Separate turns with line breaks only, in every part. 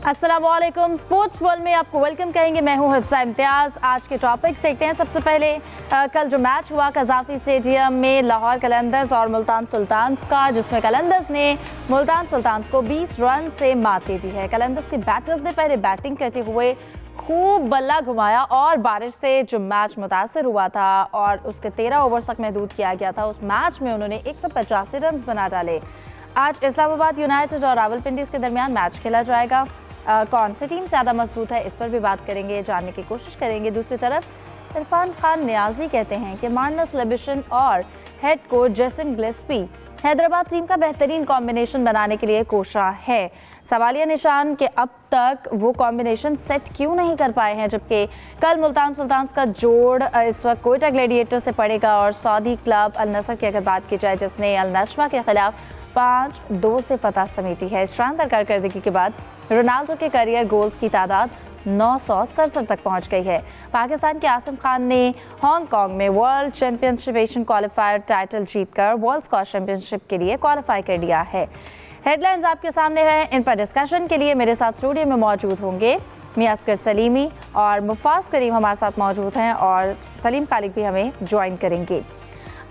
अस्सलामुअलैकुम, sports world में आपको वेलकम कहेंगे। मैं हूं हिफ्सा इम्तियाज़। आज के टॉपिक्स देखते हैं। सबसे पहले कल जो मैच हुआ कज़ाफ़ी स्टेडियम में लाहौर कलंदर्स और मुल्तान सुल्तान्स का, जिसमें कलंदर्स ने मुल्तान सुल्तान्स को 20 रन से मात दे दी है। कलंदर्स के बैटर्स ने पहले बैटिंग करते हुए खूब बल्ला घुमाया और बारिश से जो मैच मुतासर हुआ था और उसके 13 ओवर्स तक महदूद किया गया था, उस मैच में उन्होंने 185 रन बना डाले। आज इस्लामाबाद यूनाइटेड और रावलपिंडी के दरमियान मैच खेला जाएगा। कौन सी टीम ज़्यादा मजबूत है, इस पर भी बात करेंगे, जानने की कोशिश करेंगे। दूसरी तरफ इरफान खान नियाजी कहते हैं कि मार्नस लेबिशन और head coach Jason Gillespie Hyderabad team का बेहतरीन कॉम्बिनेशन बनाने के लिए कोशा है। सवालिया निशान के अब तक वो कॉम्बिनेशन सेट क्यों नहीं कर पाए हैं, जबकि कल मुल्तान सुल्तान्स का जोड़ इस वक्त कोयटा ग्लैडिएटर से पड़ेगा और सऊदी क्लब अल नसर की अगर बात की जाए, जिसने अल नजमा के खिलाफ 5-2 से फतह समेटी है। इस शानदार कारकर्दगी के बाद रोनाल्डो के करियर गोल्स की तादाद 967 तक पहुंच गई है। पाकिस्तान के आसिम खान ने हांगकांग में world championship Asian qualifier title जीतकर वर्ल्ड स्क्वॉश चैंपियनशिप के लिए क्वालिफाई कर लिया है। हेडलाइंस आपके सामने हैं, इन पर डिस्कशन के लिए मेरे साथ स्टूडियो में मौजूद होंगे मियां असगर सलीमी और मुफाज करीम हमारे साथ मौजूद हैं और सलीम खालिक भी हमें ज्वाइन करेंगे।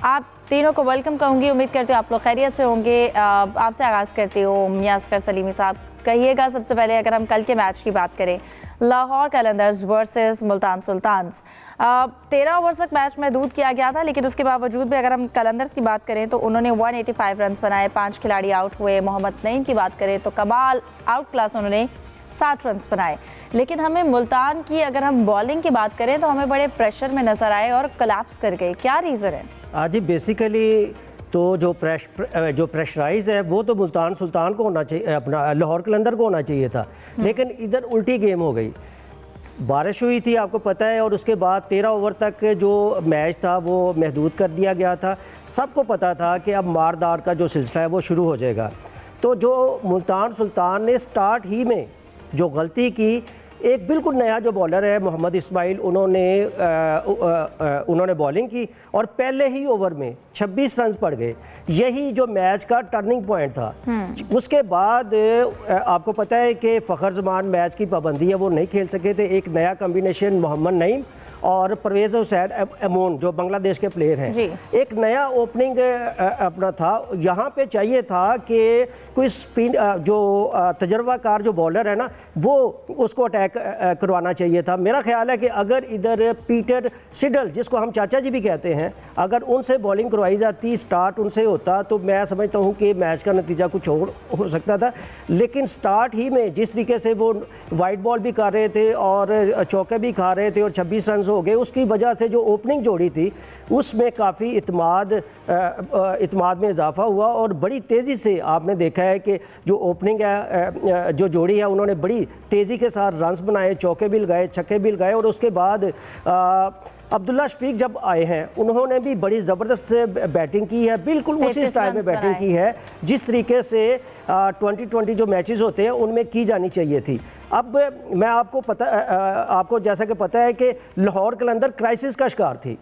आप तीनों को वेलकम कहूँगी। उम्मीद करती हूँ आप लोग खैरियत से होंगे। आपसे आगाज़ करती हूँ मियां असगर सलीमी साहब, कहिएगा सबसे पहले अगर हम कल के मैच की बात करें, लाहौर कलंदर्स वर्सेस मुल्तान सुल्तान्स, 13 ओवर्स तक मैच महदूद किया गया था, लेकिन उसके बावजूद भी अगर हम कलंदर्स की बात करें तो उन्होंने 185 रन बनाए, 5 खिलाड़ी आउट हुए। मोहम्मद नईम की बात करें तो कमाल आउट क्लास उन्होंने 60 रन बनाए। लेकिन हमें मुल्तान की अगर हम बॉलिंग की बात करें तो हमें बड़े प्रेशर में नजर आए और कोलैप्स कर गए। क्या रीज़न है?
जी बेसिकली तो जो प्रेशराइज है वो तो मुल्तान सुल्तान को होना चाहिए, अपना लाहौर कलंदर को होना चाहिए था, लेकिन इधर उल्टी गेम हो गई। बारिश हुई थी, आपको पता है, और उसके बाद 13 ओवर तक जो मैच था वो महदूद कर दिया गया था। सबको पता था कि अब मारदार का जो सिलसिला है वो शुरू हो जाएगा। तो जो मुल्तान सुल्तान ने स्टार्ट ही में जो गलती की, एक बिल्कुल नया जो बॉलर है मोहम्मद इस्माइल, उन्होंने बॉलिंग की और पहले ही ओवर में 26 रन पड़ गए। यही जो मैच का टर्निंग पॉइंट था। उसके बाद आपको पता है कि फ़खर जमान मैच की पाबंदी है, वो नहीं खेल सके थे। एक नया कॉम्बिनेशन मोहम्मद नईम और परवेज़ हुसैन अमोन जो बांग्लादेश के प्लेयर हैं, एक नया ओपनिंग अपना था। यहाँ पे चाहिए था कि कोई स्पिन जो तजर्बाकार जो बॉलर है ना, वो उसको अटैक करवाना चाहिए था। मेरा ख्याल है कि अगर इधर पीटर सिडल, जिसको हम चाचा जी भी कहते हैं, अगर उनसे बॉलिंग करवाई जाती, स्टार्ट उनसे होता, तो मैं समझता हूँ कि मैच का नतीजा कुछ और हो सकता था। लेकिन स्टार्ट ही में जिस तरीके से वो वाइट बॉल भी कर रहे थे और चौके भी खा रहे थे और 26 रन हो गए, उसकी वजह से जो ओपनिंग जोड़ी थी उसमें काफ़ी इत्माद में इजाफा हुआ और बड़ी तेज़ी से आपने देखा है कि जो ओपनिंग है, जो जोड़ी है, उन्होंने बड़ी तेज़ी के साथ रन्स बनाए, चौके भी लगाए, छक्के भी लगाए। और उसके बाद अब्दुल्ला शफीक जब आए हैं, उन्होंने भी बड़ी ज़बरदस्त बैटिंग की है, बिल्कुल उसी स्टाइल में बैटिंग की है जिस तरीके से 2020 जो मैचेस होते हैं उनमें की जानी चाहिए थी। अब मैं आपको जैसा कि पता है कि लाहौर कलंदर क्राइसिस का शिकार थी,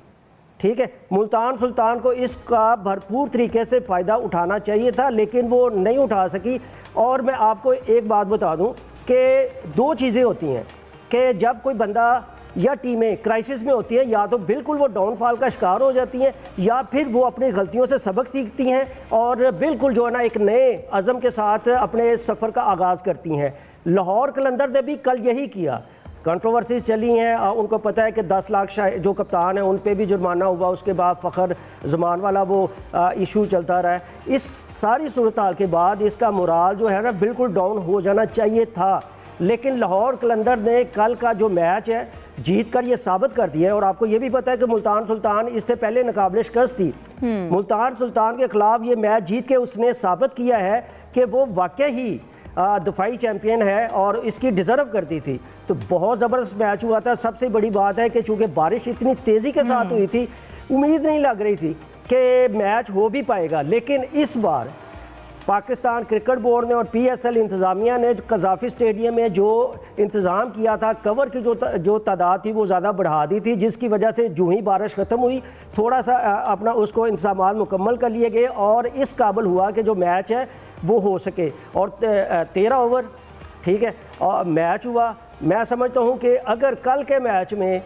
ठीक है। मुल्तान सुल्तान को इसका भरपूर तरीके से फ़ायदा उठाना चाहिए था, लेकिन वो नहीं उठा सकी। और मैं आपको एक बात बता दूं कि 2 चीज़ें होती हैं कि जब कोई बंदा या टीमें क्राइसिस में होती हैं, या तो बिल्कुल वो डाउनफॉल का शिकार हो जाती हैं, या फिर वो अपनी गलतियों से सबक सीखती हैं और बिल्कुल जो है ना एक नए अज़म के साथ अपने सफ़र का आगाज़ करती हैं। लाहौर कलंदर ने भी कल यही किया। कंट्रोवर्सीज चली हैं, उनको पता है कि 10 लाख जो कप्तान है उन पे भी जुर्माना हुआ, उसके बाद फ़खर जमान वाला वो इशू चलता रहा है। इस सारी सूरत हाल के बाद इसका मोराल जो है ना बिल्कुल डाउन हो जाना चाहिए था। लेकिन लाहौर कलंदर ने कल का जो मैच है जीत कर ये साबित कर दिया है। और आपको ये भी पता है कि मुल्तान सुल्तान इससे पहले नाकाबिल शिकस्त थी। मुल्तान सुल्तान के खिलाफ ये मैच जीत के उसने साबित किया है कि वो वाकई ही दफाई चैम्पियन है और इसकी डिज़र्व करती थी। तो बहुत ज़बरदस्त मैच हुआ था। सबसे बड़ी बात है कि चूँकि बारिश इतनी तेज़ी के साथ हुई थी, उम्मीद नहीं लग रही थी कि मैच हो भी पाएगा। लेकिन इस बार पाकिस्तान क्रिकेट बोर्ड ने और PSL इंतज़ामिया ने कज़ाफ़ी स्टेडियम में जो इंतज़ाम किया था, कवर की जो तादाद थी वो ज़्यादा बढ़ा दी थी, जिसकी वजह से जो ही बारिश ख़त्म हुई थोड़ा सा अपना उसको इंतज़ामात मुकम्मल कर लिए गए और इस काबिल हुआ कि जो मैच है वो हो सके। और 13 ओवर ठीक है, और मैच हुआ। मैं समझता हूँ कि अगर कल के मैच में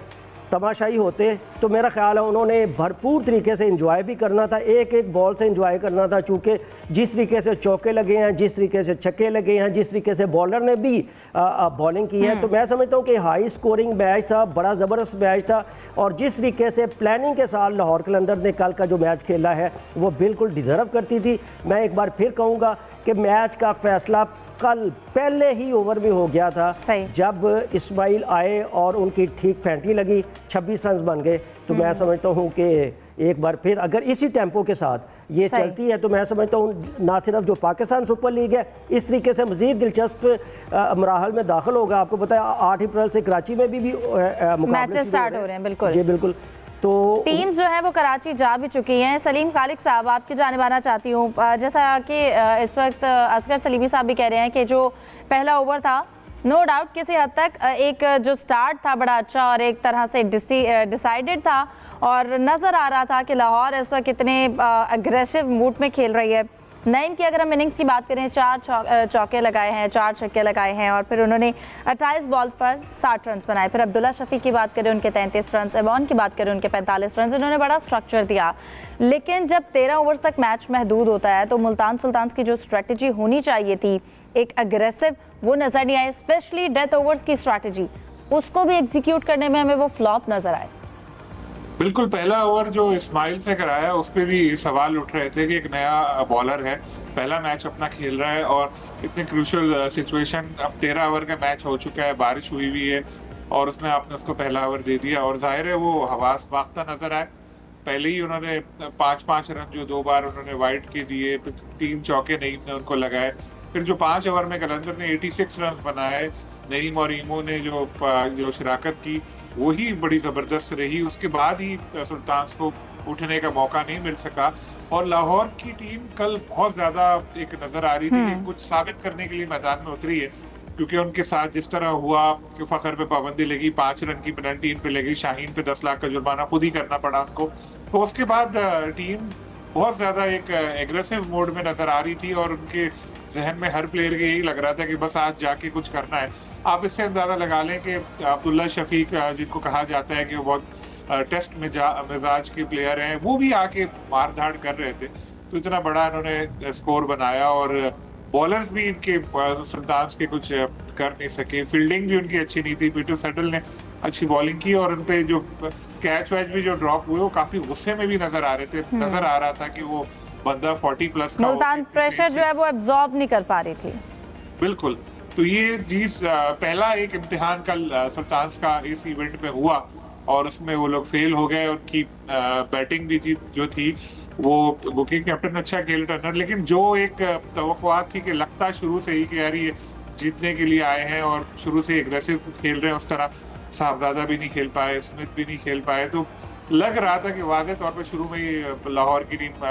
तमाशाई होते तो मेरा ख्याल है उन्होंने भरपूर तरीके से एंजॉय भी करना था, एक एक बॉल से एंजॉय करना था, चूँकि जिस तरीके से चौके लगे हैं, जिस तरीके से छक्के लगे हैं, जिस तरीके से बॉलर ने भी बॉलिंग की है, तो मैं समझता हूँ कि हाई स्कोरिंग मैच था, बड़ा ज़बरदस्त मैच था। और जिस तरीके से प्लानिंग के साथ लाहौर कलंदर ने कल का जो मैच खेला है वो बिल्कुल डिज़र्व करती थी। मैं एक बार फिर कहूँगा कि मैच का फैसला कल पहले ही ओवर में हो गया था, जब इस्माइल आए और उनकी ठीक फैंटी लगी, 26 रन बन गए। तो मैं समझता हूँ कि एक बार फिर अगर इसी टेम्पो के साथ ये चलती है तो मैं समझता हूँ ना सिर्फ जो पाकिस्तान सुपर लीग है इस तरीके से मज़ीद दिलचस्प मराहल में दाखिल होगा। आपको पता है 8 अप्रैल से कराची में भी
मैचेस स्टार्ट हो रहे हैं। बिल्कुल
जी बिल्कुल। तो
टीम्स जो है वो कराची जा भी चुकी हैं। सलीम खालिक साहब, आपकी जानिब आना चाहती हूँ। जैसा कि इस वक्त असगर सलीमी साहब भी कह रहे हैं कि जो पहला ओवर था नो डाउट किसी हद तक एक जो स्टार्ट था बड़ा अच्छा और एक तरह से डिसाइडेड था, और नज़र आ रहा था कि लाहौर इस वक्त कितने अग्रेसिव मूड में खेल रही है। नईम की अगर हम इनिंग्स की बात करें, 4 चौके लगाए हैं, 4 छक्के लगाए हैं, और फिर उन्होंने 28 बॉल्स पर 60 रन बनाए। फिर अब्दुल्ला शफी की बात करें, उनके 33 रन, एमॉन की बात करें, उनके 45 रन। उन्होंने बड़ा स्ट्रक्चर दिया। लेकिन जब 13 ओवर्स तक मैच महदूद होता है तो मुल्तान सुल्तान्स की जो स्ट्रेटजी होनी चाहिए थी एक अग्रेसिव, वो नज़र नहीं आई। स्पेशली डेथ ओवर्स की स्ट्रेटजी, उसको भी एग्जीक्यूट करने में हमें वो फ्लॉप नज़र आए।
बिल्कुल, पहला ओवर जो इस्माइल से कराया उस पर भी सवाल उठ रहे थे कि एक नया बॉलर है, पहला मैच अपना खेल रहा है और इतने क्रूशियल सिचुएशन। अब 13 ओवर का मैच हो चुका है, बारिश हुई भी है और उसमें आपने उसको पहला ओवर दे दिया और जाहिर है वो हवास बाख्ता नजर आए। पहले ही उन्होंने 5-5 रन जो 2 बार उन्होंने वाइड के दिए, 3 चौके नईम ने उनको लगाए। फिर जो 5 ओवर में कलंदर ने 86 रन बनाए, नईम और ईमो ने जो शराकत की वही बड़ी ज़बरदस्त रही। उसके बाद ही सुल्तान्स को उठने का मौका नहीं मिल सका और लाहौर की टीम कल बहुत ज़्यादा एक नज़र आ रही थी कि कुछ साबित करने के लिए मैदान में उतरी है, क्योंकि उनके साथ जिस तरह हुआ कि फ़खर पे पाबंदी लगी, 5 रन की पेनल्टी इन पे लगी, शाहीन पे 10 लाख का जुर्माना खुद ही करना पड़ा उनको। तो उसके बाद टीम बहुत ज़्यादा एक एग्रेसिव मोड में नज़र आ रही थी और उनके जहन में हर प्लेयर के यही लग रहा था कि बस आज जाके कुछ करना है। आप इससे अंदाज़ा लगा लें कि अब्दुल्ला शफीक जिनको कहा जाता है कि वो बहुत टेस्ट मिजाज के प्लेयर हैं, वो भी आके मार धाड़ कर रहे थे। तो इतना बड़ा इन्होंने स्कोर बनाया और बॉलर्स भी इनके सुल्तान्स के कुछ कर नहीं सके। फील्डिंग भी उनकी अच्छी नहीं थी। पीटर सेटल ने अच्छी बॉलिंग की और उनपे जो कैच वैच भी जो ड्रॉप हुए वो काफी गुस्से में भी नजर आ रहे थे। नजर आ रहा था कि वो बंदा 40+ का
मुल्तान प्रेशर जो है वो एब्जॉर्ब नहीं कर पा रही थी।
बिल्कुल। तो ये चीज पहला एक इम्तिहान कल सुल्तान्स का इस इवेंट में हुआ और उसमें वो लोग फेल हो गए। उनकी बैटिंग भी जो थी वो बुकिंग कैप्टन अच्छा खेल टर्नर, लेकिन जो एक तवक्कुआत थी कि लगता शुरू से ही कि यार ये जीतने के लिए आए हैं और शुरू से एग्रेसिव खेल रहे हैं, उस तरह साहबजादा भी नहीं खेल पाए, स्मिथ भी नहीं खेल पाए। तो लग रहा था कि वाज़े तौर पर शुरू में ही लाहौर की टीम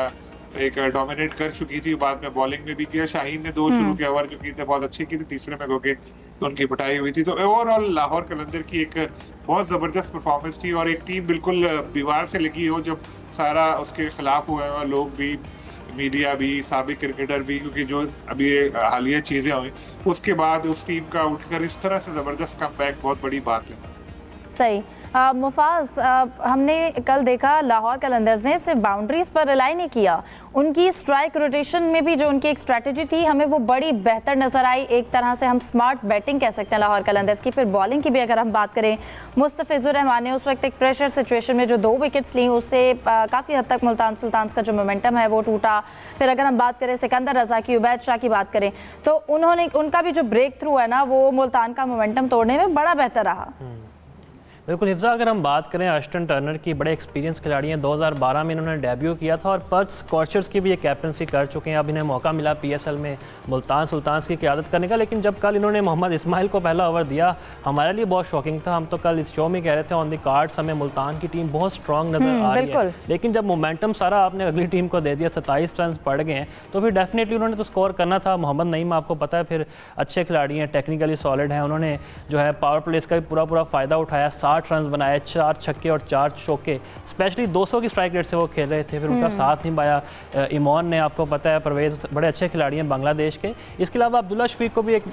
एक डोमिनेट कर चुकी थी। बाद में बॉलिंग में भी किया, शाहीन ने 2 शुरू के ओवर जो किए थे बहुत अच्छे किए थे, तीसरे में होके तो उनकी पिटाई हुई थी। तो ओवरऑल लाहौर कलंदर की एक बहुत ज़बरदस्त परफॉर्मेंस थी और एक टीम बिल्कुल दीवार से लगी हो जब सारा उसके खिलाफ हुआ है, लोग भी, मीडिया भी, साबिक क्रिकेटर भी, क्योंकि जो अभी हालिया चीज़ें हुई उसके बाद उस टीम का उठकर इस तरह से ज़बरदस्त कमबैक बहुत बड़ी बात है।
सही। मुफाज, हमने कल देखा लाहौर कलंदर्स ने सिर्फ बाउंड्रीज पर रिलाई नहीं किया, उनकी स्ट्राइक रोटेशन में भी जो उनकी एक स्ट्रैटेजी थी हमें वो बड़ी बेहतर नज़र आई। एक तरह से हम स्मार्ट बैटिंग कह सकते हैं लाहौर कलंदर्स की। फिर बॉलिंग की भी अगर हम बात करें, मुस्तफिजुर रहमान ने उस वक्त एक प्रेशर सिचुएशन में जो 2 विकेट्स ली उससे काफ़ी हद तक मुल्तान सुल्तान्स का जो मोमेंटम है वो टूटा। फिर अगर हम बात करें सिकंदर रजा की, उबैद शाह की बात करें तो उनका भी जो ब्रेक थ्रू है ना वो मुल्तान का मोमेंटम तोड़ने में बड़ा बेहतर रहा।
बिल्कुल हिफ्ज़ा, अगर हम बात करें अश्टन टर्नर की, बड़े एक्सपीरियंस खिलाड़ी हैं। 2012 में इन्होंने डेब्यू किया था और पर्थ स्कॉचर्स की भी ये कैप्टनसी कर चुके हैं। अब इन्हें मौका मिला PSL में मुल्तान सुल्तान्स की क़यादत करने का। लेकिन जब कल इन्होंने मोहम्मद इस्माइल को पहला ओवर दिया, हमारे लिए बहुत शॉकिंग था। हम तो कल इस शो में कह रहे थे ऑन द कार्ड्स हमें मुल्तान की टीम बहुत स्ट्रॉन्ग नज़र आ रही है, लेकिन जब मोमेंटम सारा आपने अगली टीम को दे दिया, 27 रन पड़ गए हैं, तो फिर डेफिनेटली उन्होंने तो स्कोर करना था। मोहम्मद नईम आपको पता है फिर अच्छे खिलाड़ी हैं, टेक्निकली सॉलिड हैं, उन्होंने जो है पावर प्लेस का भी पूरा फ़ायदा उठाया। 60 60 रन बनाए, 4 छक्के और 4 चौके, स्पेशली 200 की स्ट्राइक रेट से वो खेल रहे थे। फिर उनका साथ नहीं पाया ईमान ने, आपको पता है परवेज़ बड़े अच्छे खिलाड़ी हैं बांग्लादेश के। इसके अलावा अब्दुल्ला शफीक को भी एक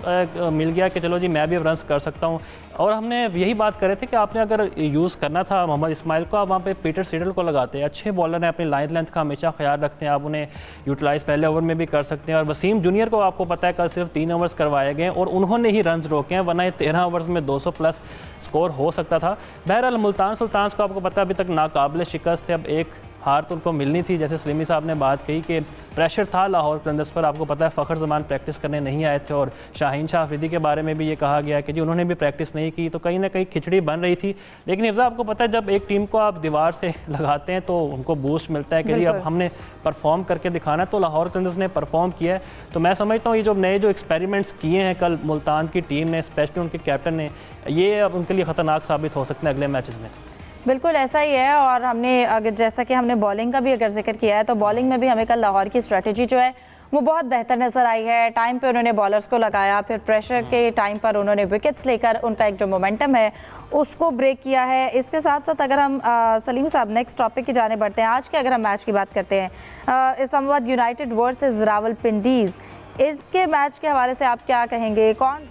मिल गया कि चलो जी मैं भी अब रन्स कर सकता हूँ। और हमने यही बात कर रहे थे कि आपने अगर यूज़ करना था मोहम्मद इस्माइल को, आप वहाँ पे पीटर सीडल को लगाते हैं। अच्छे बॉलर हैं, अपनी लाइन लेंथ का हमेशा ख्याल रखते हैं, आप उन्हें यूटिलाइज़ पहले ओवर में भी कर सकते हैं। और वसीम जूनियर को आपको पता है कल सिर्फ 3 ओवर्स करवाए गए और उन्होंने ही रन्स रोके हैं, वरना ये 13 ओवर्स में 200 प्लस स्कोर हो सकता था। बहरहाल मुल्तान सुल्तान्स को आपको पता है अभी तक नाकाबिल शिकस्त है। अब एक हार तो उनको मिलनी थी, जैसे सलीमी साहब ने बात कही कि प्रेशर था लाहौर कलंदर्स पर। आपको पता है फ़खर ज़मान प्रैक्टिस करने नहीं आए थे और शाहीन शाह अफरीदी के बारे में भी ये कहा गया कि जी उन्होंने भी प्रैक्टिस नहीं की, तो कहीं ना कहीं खिचड़ी बन रही थी। लेकिन हिफ्ज़ा आपको पता है जब एक टीम को आप दीवार से लगाते हैं तो उनको बूस्ट मिलता है कि जी अब हमने परफॉर्म करके दिखाना है। तो लाहौर कलंदर्स ने परफॉर्म किया है। तो मैं समझता हूँ ये जो नए जो एक्सपेरिमेंट्स किए हैं कल मुल्तान की टीम ने, स्पेशली उनके कैप्टन ने, ये अब उनके लिए ख़तरनाक साबित हो सकते हैं अगले मैचेस में।
बिल्कुल ऐसा ही है। और हमने अगर जैसा कि हमने बॉलिंग का भी अगर जिक्र किया है तो बॉलिंग में भी हमें कल लाहौर की स्ट्रेटजी जो है वो बहुत बेहतर नज़र आई है। टाइम पे उन्होंने बॉलर्स को लगाया, फिर प्रेशर के टाइम पर उन्होंने विकेट्स लेकर उनका एक जो मोमेंटम है उसको ब्रेक किया है। इसके साथ साथ अगर हम सलीम साहब नेक्स्ट टॉपिक की जाने बढ़ते हैं, आज के अगर हम मैच की बात करते हैं इस्लामाबाद यूनाइटेड वर्सेस रावलपिंडीज़, इसके मैच के हवाले से आप क्या कहेंगे? कौन